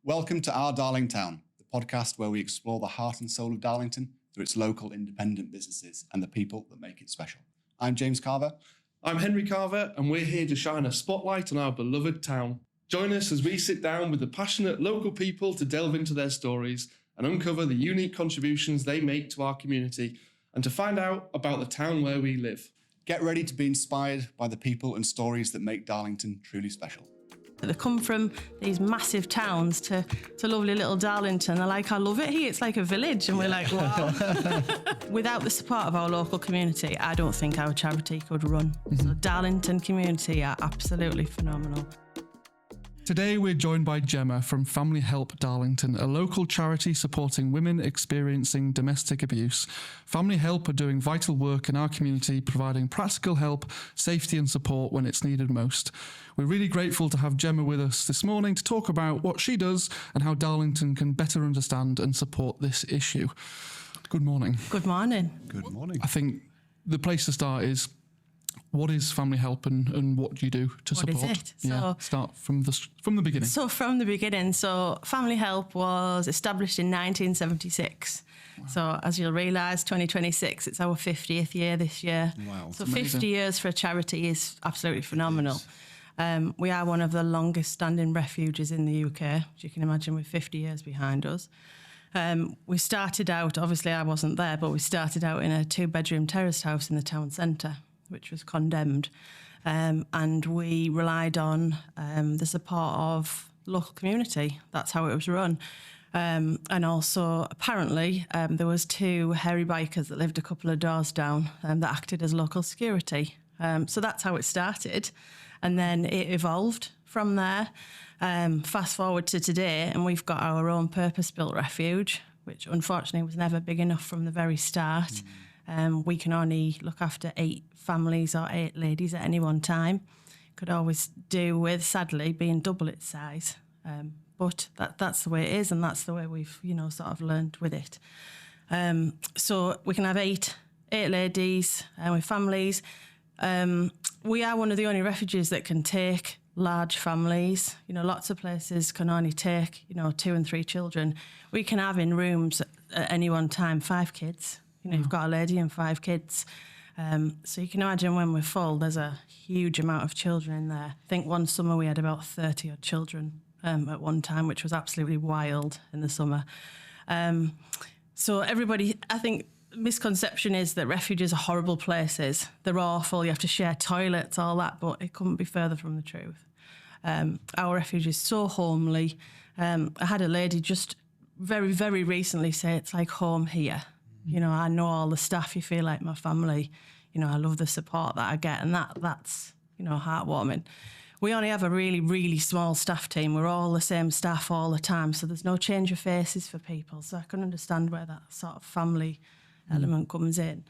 Welcome to Our Darlingtown, the podcast where we explore the heart and soul of Darlington through its local independent businesses and the people that make it special. I'm James Carver. I'm Henry Carver, and we're here to shine a spotlight on our beloved town. Join us as we sit down with the passionate local people to delve into their stories and uncover the unique contributions they make to our community and to find out about the town where we live. Get ready to be inspired by the people and stories that make Darlington truly special. They come from these massive towns to lovely little Darlington. They're like, I love it here. It's like a village. And we're like, wow. Without the support of our local community, I don't think our charity could run. So Darlington community are absolutely phenomenal. Today we're joined by Gemma from Family Help Darlington, a local charity supporting women experiencing domestic abuse. Family Help are doing vital work in our community, providing practical help, safety and support when it's needed most. We're really grateful to have Gemma with us this morning to talk about what she does and how Darlington can better understand and support this issue. Good morning. Good morning. Good morning. I think the place to start is, what is Family Help and what do you do to support? What is it? Start from the beginning. So from the beginning, Family Help was established in 1976. Wow. So as you'll realise, 2026, it's our 50th year this year. Wow. So 50 years for a charity is absolutely phenomenal. We are one of the longest standing refuges in the UK, as you can imagine, with 50 years behind us. We started out, obviously I wasn't there, but we started out in a 2-bedroom terraced house in the town centre, which was condemned. And we relied on the support of the local community. That's how it was run. And also, apparently, there was 2 hairy bikers that lived a couple of doors down that acted as local security. So that's how it started. And then it evolved from there. Fast forward to today, and we've got our own purpose-built refuge, which unfortunately was never big enough from the very start. We can only look after 8 families or 8 ladies at any one time. Could always do with, sadly, being double its size. But that's the way it is, and that's the way we've, sort of learned with it. So we can have 8 ladies with families. We are one of the only refuges that can take large families. Lots of places can only take, 2 and 3 children. We can have in rooms at any one time 5 kids. You've got a lady and 5 kids. So you can imagine when we're full, there's a huge amount of children in there. I think one summer we had about 30 odd children at one time, which was absolutely wild in the summer. So everybody, I think, misconception is that refuges are horrible places. They're awful, you have to share toilets, all that, but it couldn't be further from the truth. Our refuge is so homely. I had a lady just very, very recently say it's like home here. I know all the staff, you feel like my family. I love the support that I get, and that's, heartwarming. We only have a really, really small staff team. We're all the same staff all the time, so there's no change of faces for people. So I can understand where that sort of family element comes in.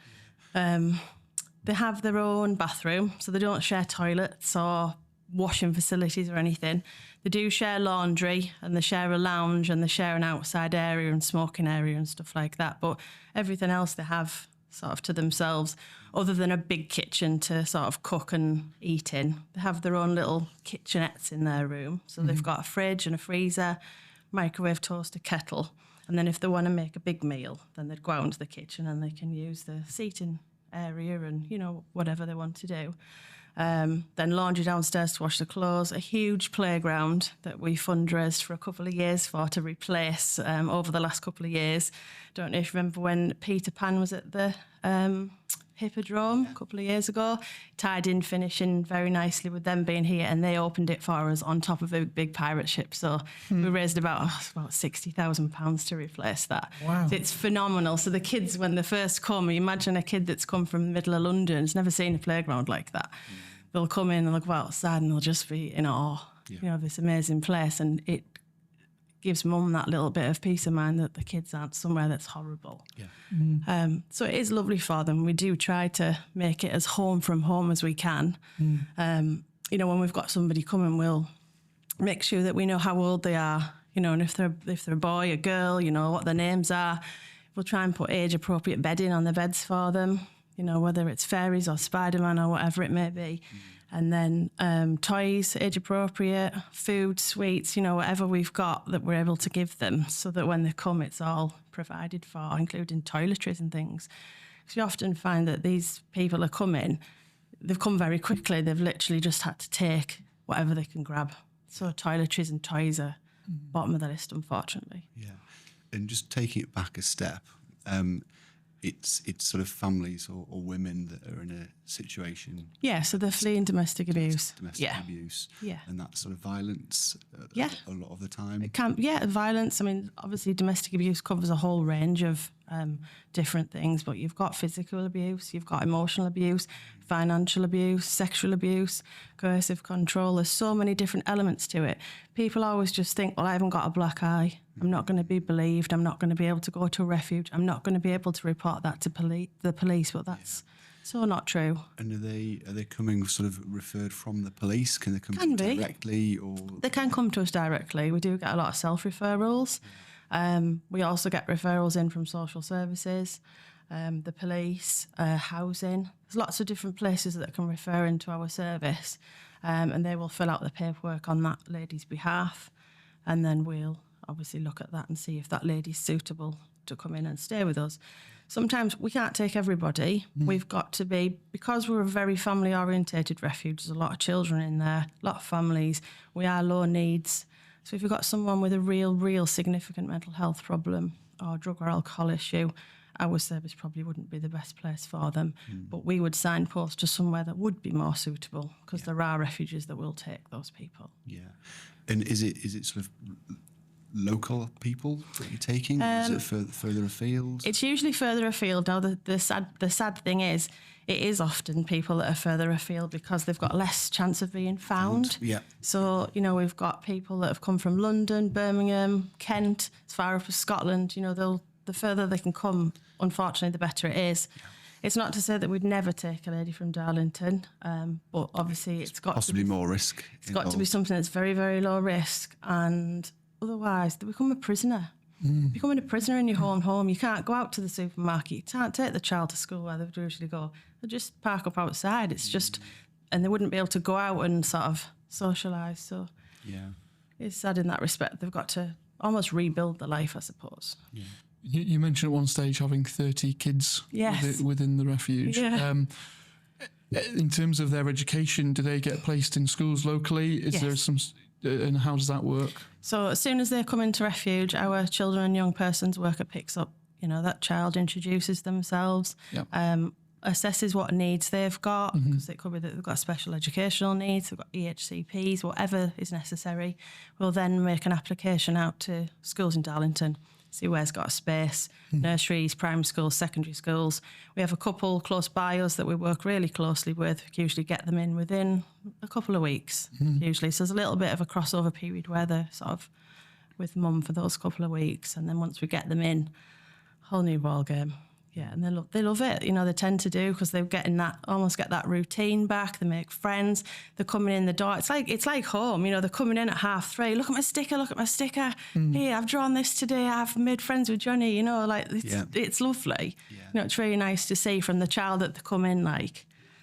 They have their own bathroom, so they don't share toilets or washing facilities or anything. They do share laundry, and they share a lounge, and they share an outside area and smoking area and stuff like that. But everything else they have sort of to themselves, other than a big kitchen to sort of cook and eat in. They have their own little kitchenettes in their room. So they've got a fridge and a freezer, microwave, toaster, kettle. And then if they want to make a big meal, then they'd go out into the kitchen and they can use the seating area and, whatever they want to do. Then laundry downstairs to wash the clothes, a huge playground that we fundraised for a couple of years for to replace over the last couple of years. Don't know if you remember when Peter Pan was at the Hippodrome a couple of years ago. Tied in, finishing very nicely with them being here, and they opened it for us on top of a big pirate ship. So we raised about £60,000 to replace that. Wow. So it's phenomenal. So the kids, when they first come, you imagine a kid that's come from the middle of London, has never seen a playground like that. They'll come in and they'll go outside and they'll just be in awe, of this amazing place. And it gives mum that little bit of peace of mind that the kids aren't somewhere that's horrible. Yeah. So it is lovely for them. We do try to make it as home from home as we can. When we've got somebody coming, we'll make sure that we know how old they are, and if they're a boy, a girl, what their names are. We'll try and put age-appropriate bedding on the beds for them, whether it's fairies or Spider-Man or whatever it may be. And then toys, age appropriate, food, sweets, whatever we've got that we're able to give them, so that when they come, it's all provided for, including toiletries and things. Because you often find that these people are coming, they've come very quickly. They've literally just had to take whatever they can grab. So toiletries and toys are bottom of the list, unfortunately. Yeah. And just taking it back a step, it's sort of families or women that are in a situation. Yeah, so they're fleeing domestic abuse. Domestic abuse. Yeah. And that sort of violence a lot of the time. It can, violence. I mean, obviously domestic abuse covers a whole range of different things, but you've got physical abuse, you've got emotional abuse, financial abuse, sexual abuse, coercive control. There's so many different elements to it. People always just think, well, I haven't got a black eye. I'm not going to be believed. I'm not going to be able to go to a refuge. I'm not going to be able to report that to the police. But that's so not true. And are they coming sort of referred from the police? Can they come Can be. directly? Or They can come to us directly. We do get a lot of self-referrals. We also get referrals in from social services, the police, housing. There's lots of different places that can refer into our service, and they will fill out the paperwork on that lady's behalf, and then we'll obviously look at that and see if that lady's suitable to come in and stay with us. Sometimes we can't take everybody. We've got to be, because we're a very family-orientated refuge, there's a lot of children in there, a lot of families. We are low needs. So if you've got someone with a real significant mental health problem or drug or alcohol issue, our service probably wouldn't be the best place for them. But we would signpost to somewhere that would be more suitable, because there are refuges that will take those people. Yeah. And is it sort of local people that you're taking, or is it further afield? It's usually further afield. Now, the sad thing is, it is often people that are further afield because they've got less chance of being found. Yeah. So, we've got people that have come from London, Birmingham, Kent, as far up as Scotland. The further they can come, unfortunately, the better it is. Yeah. It's not to say that we'd never take a lady from Darlington, but obviously it's got possibly to be, more risk. It's got to be something that's very, very low risk, and otherwise they become a prisoner. Becoming a prisoner in your own home. You can't go out to the supermarket. You can't take the child to school where they would usually go. They just park up outside. It's just, and they wouldn't be able to go out and sort of socialise. So it's sad in that respect. They've got to almost rebuild their life, I suppose. Yeah. You mentioned at one stage having 30 kids within the refuge. Yeah. In terms of their education, do they get placed in schools locally? Is there some, and how does that work? So as soon as they come into refuge, our children and young persons worker picks up, that child introduces themselves, assesses what needs they've got, because it could be that they've got special educational needs, they've got EHCPs, whatever is necessary. We'll then make an application out to schools in Darlington, see where's got a space, nurseries, primary schools, secondary schools. We have a couple close by us that we work really closely with. We usually get them in within a couple of weeks, usually. So there's a little bit of a crossover period where they're sort of with mum for those couple of weeks. And then once we get them in, whole new ball game. Yeah, and they love it. They tend to do, because they're getting almost get that routine back. They make friends. They're coming in the door. It's like home. They're coming in at 3:30. Look at my sticker. Hey, I've drawn this today. I've made friends with Johnny. It's lovely. Yeah. It's really nice to see from the child that they come in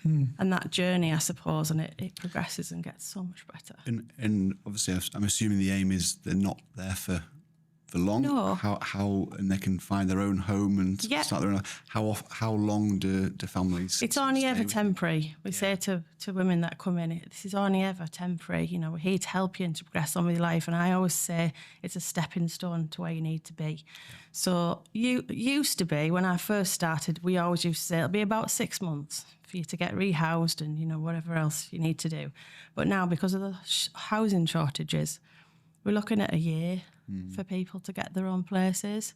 and that journey, I suppose, and it progresses and gets so much better. And obviously, I'm assuming the aim is they're not there for long. No. How and they can find their own home and start their own. How long do families? It's only ever temporary. We say to women that come in, this is only ever temporary. We're here to help you and to progress on with your life. And I always say it's a stepping stone to where you need to be. So you used to be, when I first started, we always used to say it'll be about 6 months for you to get rehoused and whatever else you need to do. But now, because of the housing shortages, we're looking at a year for people to get their own places.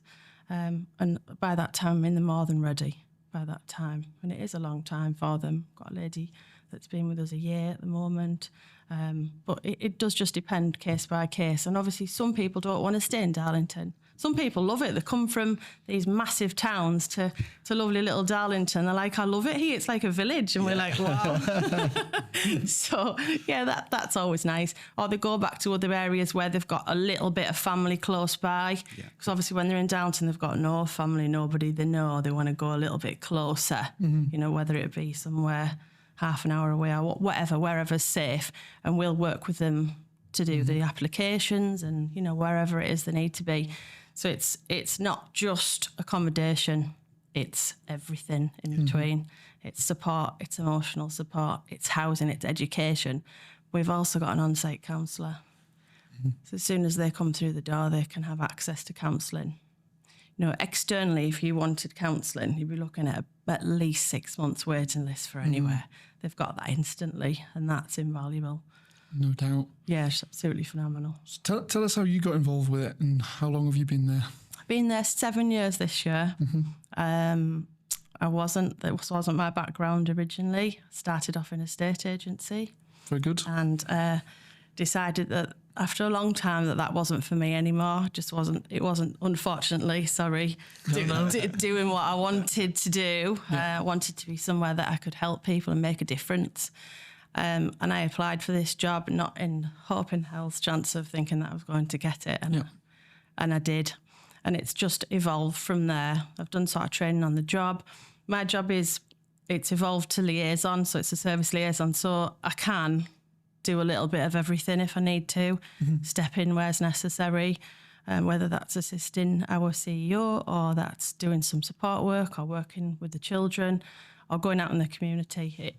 And by that time, they're more than ready by that time. And it is a long time for them. Got a lady that's been with us a year at the moment. But it does just depend case by case. And obviously, some people don't want to stay in Darlington. Some people love it. They come from these massive towns to lovely little Darlington. They're like, I love it here. It's like a village. And we're like, wow. So, that's always nice. Or they go back to other areas where they've got a little bit of family close by. Because obviously when they're in Downton, they've got no family, nobody they know. They want to go a little bit closer, whether it be somewhere half an hour away or whatever, wherever's safe, and we'll work with them to do the applications and, you know, wherever it is they need to be. So it's not just accommodation, it's everything in between. It's support, it's emotional support, it's housing, it's education. We've also got an on-site counsellor. So as soon as they come through the door, they can have access to counselling. You know, externally, if you wanted counselling, you'd be looking at least 6 months waiting list for anywhere. They've got that instantly, and that's invaluable. No doubt. Yeah, it's absolutely phenomenal. So tell us how you got involved with it and how long have you been there? I've been there 7 years this year. This wasn't my background originally. Started off in a state agency. Very good. And decided that after a long time that wasn't for me anymore. It wasn't, unfortunately, doing what I wanted to do. I wanted to be somewhere that I could help people and make a difference. And I applied for this job, not in hope in hell's chance of thinking that I was going to get it. And I did. And it's just evolved from there. I've done sort of training on the job. My job it's evolved to liaison, so it's a service liaison. So I can do a little bit of everything if I need to, step in where's necessary, whether that's assisting our CEO or that's doing some support work or working with the children or going out in the community.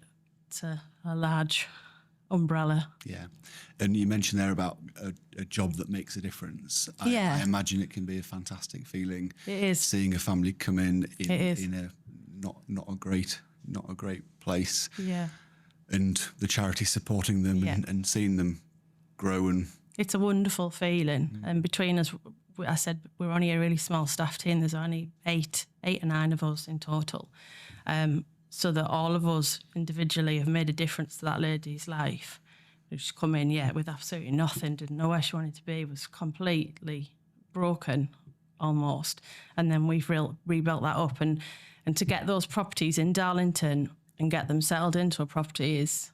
It's a large umbrella. Yeah. And you mentioned there about a job that makes a difference. I imagine it can be a fantastic feeling. It is. Seeing a family come in a not a great place. Yeah. And the charity supporting them and seeing them grow. And it's a wonderful feeling. And between us, I said we're only a really small staff team. There's only eight or nine of us in total. So that all of us individually have made a difference to that lady's life. She's come in, with absolutely nothing, didn't know where she wanted to be, was completely broken almost. And then we've rebuilt that up. And to get those properties in Darlington and get them settled into a property is,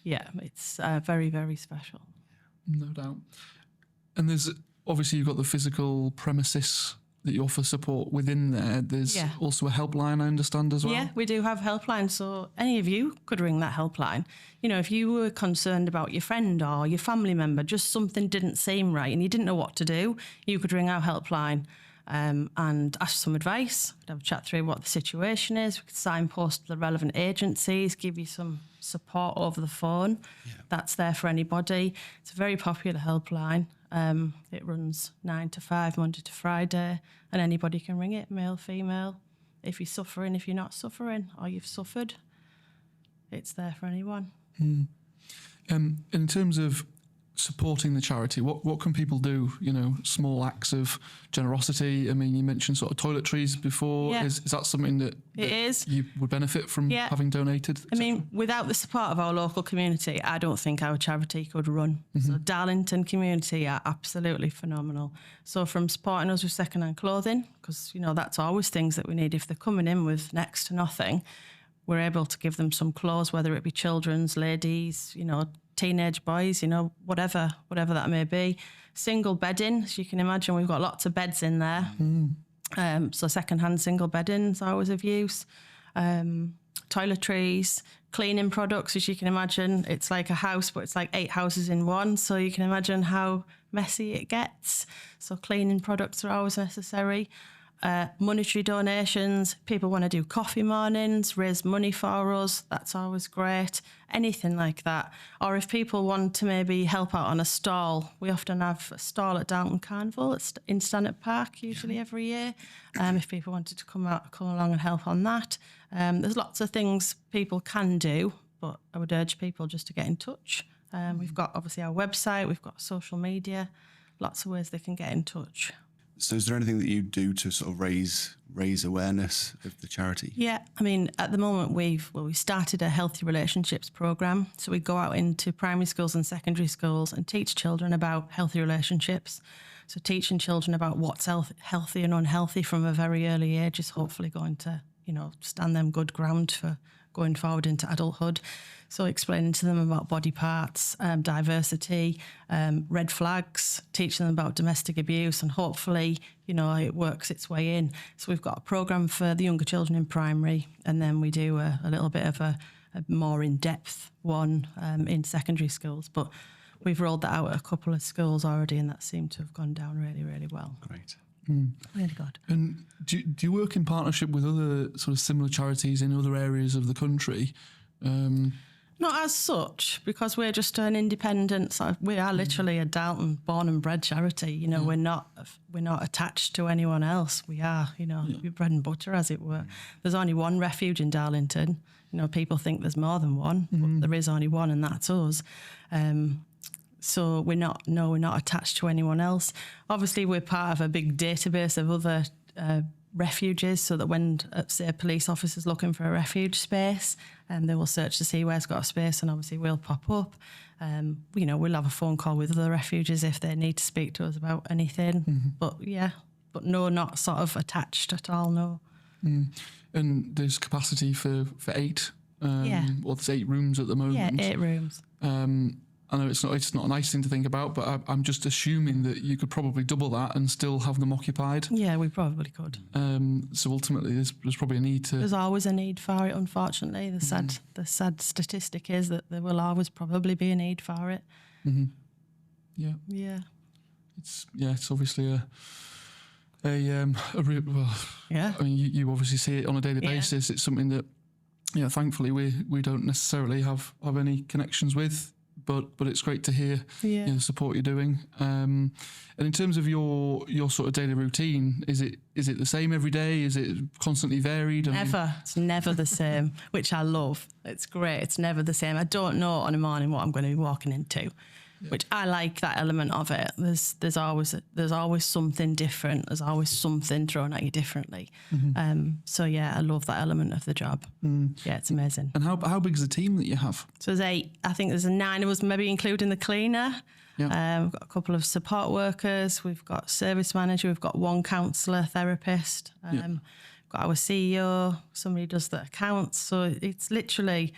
it's very, very special. No doubt. And there's obviously you've got the physical premises that you offer support within there. There's also a helpline, I understand, as well. Yeah, we do have helpline. So any of you could ring that helpline. You know, if you were concerned about your friend or your family member, just something didn't seem right and you didn't know what to do, you could ring our helpline and ask some advice. We'd have a chat through what the situation is. We could signpost the relevant agencies, give you some support over the phone. Yeah. That's there for anybody. It's a very popular helpline. It runs 9 to 5, Monday to Friday, and anybody can ring it, male, female. If you're suffering, if you're not suffering, or you've suffered, it's there for anyone. In terms of supporting the charity, what can people do? You know, small acts of generosity. I mean, you mentioned sort of toiletries before. Yeah. Is that something that you would benefit from having donated? I mean, without the support of our local community, I don't think our charity could run. So Darlington community are absolutely phenomenal. So from supporting us with second-hand clothing, because, you know, that's always things that we need. If they're coming in with next to nothing, we're able to give them some clothes, whether it be children's, ladies, you know, teenage boys, you know, whatever that may be. Single bedding, as you can imagine, we've got lots of beds in there. So second-hand single bedding is always of use. Toiletries, cleaning products, as you can imagine. It's like a house, but it's like 8 houses in one. So you can imagine how messy it gets. So cleaning products are always necessary. Monetary donations, people want to do coffee mornings, raise money for us, that's always great. Anything like that. Or if people want to maybe help out on a stall, we often have a stall at Darlington Carnival, it's in Stanhope Park usually every year. If people wanted to come along and help on that. There's lots of things people can do, but I would urge people just to get in touch. We've got obviously our website, we've got social media, lots of ways they can get in touch. So is there anything that you do to sort of raise awareness of the charity? Yeah, I mean, at the moment we started a healthy relationships programme. So we go out into primary schools and secondary schools and teach children about healthy relationships. So teaching children about what's healthy and unhealthy from a very early age is hopefully going to, you know, stand them good ground for going forward into adulthood. So explaining to them about body parts, diversity, red flags, teaching them about domestic abuse, and hopefully, you know, it works its way in. So we've got a programme for the younger children in primary, and then we do a little bit of a a more in-depth one in secondary schools. But we've rolled that out at a couple of schools already, and that seemed to have gone down really, really well. Great. Really good. And do you work in partnership with other sort of similar charities in other areas of the country? Not as such, because we're just an independent. We are literally a Darlington born and bred charity. You know, we're not attached to anyone else. We are, we're bread and butter, as it were. There's only one refuge in Darlington. You know, people think there's more than one, but there is only one, and that's us. So we're not attached to anyone else. Obviously, we're part of a big database of other refuges, so that when, say, a police officer's looking for a refuge space, they will search to see where's got a space, and obviously we'll pop up. We'll have a phone call with other refuges if they need to speak to us about anything. But no, not sort of attached at all, no. And there's capacity for 8. Well, there's 8 rooms at the moment. Yeah, 8 rooms. I know it's not a nice thing to think about, but I'm just assuming that you could probably double that and still have them occupied. Yeah, we probably could. So ultimately, there's probably a need to. There's always a need for it. Unfortunately, the sad statistic is that there will always probably be a need for it. Yeah. Yeah. It's obviously a well. Yeah. I mean, you obviously see it on a daily basis. It's something that, thankfully we don't necessarily have any connections with. But it's great to hear the support you're doing. And in terms of your sort of daily routine, is it the same every day? Is it constantly varied? It's never the same, which I love. It's great. It's never the same. I don't know on a morning what I'm going to be walking into, which I like that element of it. There's always something different. There's always something thrown at you differently. So I love that element of the job. Yeah, it's amazing. And how big is the team that you have? So there's 8. I think there's 9 of us, maybe including the cleaner. Yeah. We've got a couple of support workers. We've got service manager. We've got one counsellor, therapist. We've got our CEO. Somebody does the accounts. So it's literally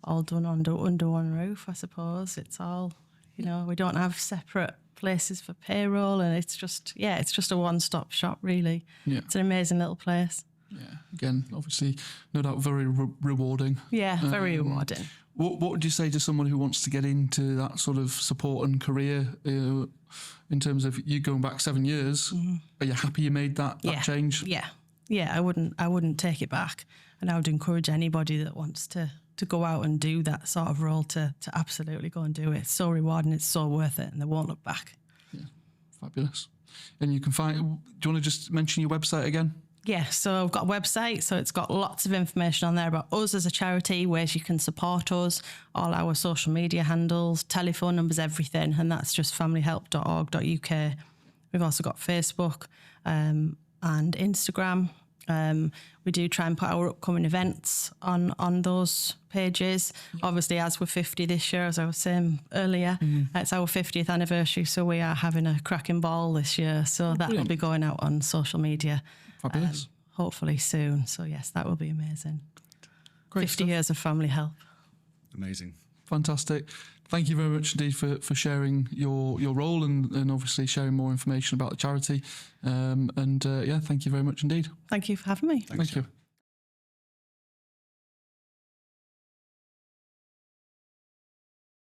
all done under one roof, I suppose. It's all. We don't have separate places for payroll, and it's just a one-stop shop, really. Yeah. It's an amazing little place. Yeah. Again, obviously, no doubt very rewarding. Yeah, very rewarding. What would you say to someone who wants to get into that sort of support and career, in terms of you going back 7 years? Are you happy you made that change? Yeah. I wouldn't take it back, and I would encourage anybody that wants to go out and do that sort of role to absolutely go and do it. It's so rewarding, it's so worth it, and they won't look back. Yeah, fabulous. And you can find, do you want to just mention your website again? Yeah, so I've got a website, so it's got lots of information on there about us as a charity, ways you can support us, all our social media handles, telephone numbers, everything, and that's just familyhelp.org.uk. We've also got Facebook and Instagram. We do try and put our upcoming events on those pages. Obviously, as we're 50 this year, as I was saying earlier, it's our 50th anniversary, so we are having a cracking ball this year. So that will be going out on social media, fabulous. Hopefully soon. So yes, that will be amazing. Great 50 stuff. years of Family Help. Amazing. Fantastic. Thank you very much indeed for sharing your role and obviously sharing more information about the charity. Thank you very much indeed. Thank you for having me. Thanks, Thank you.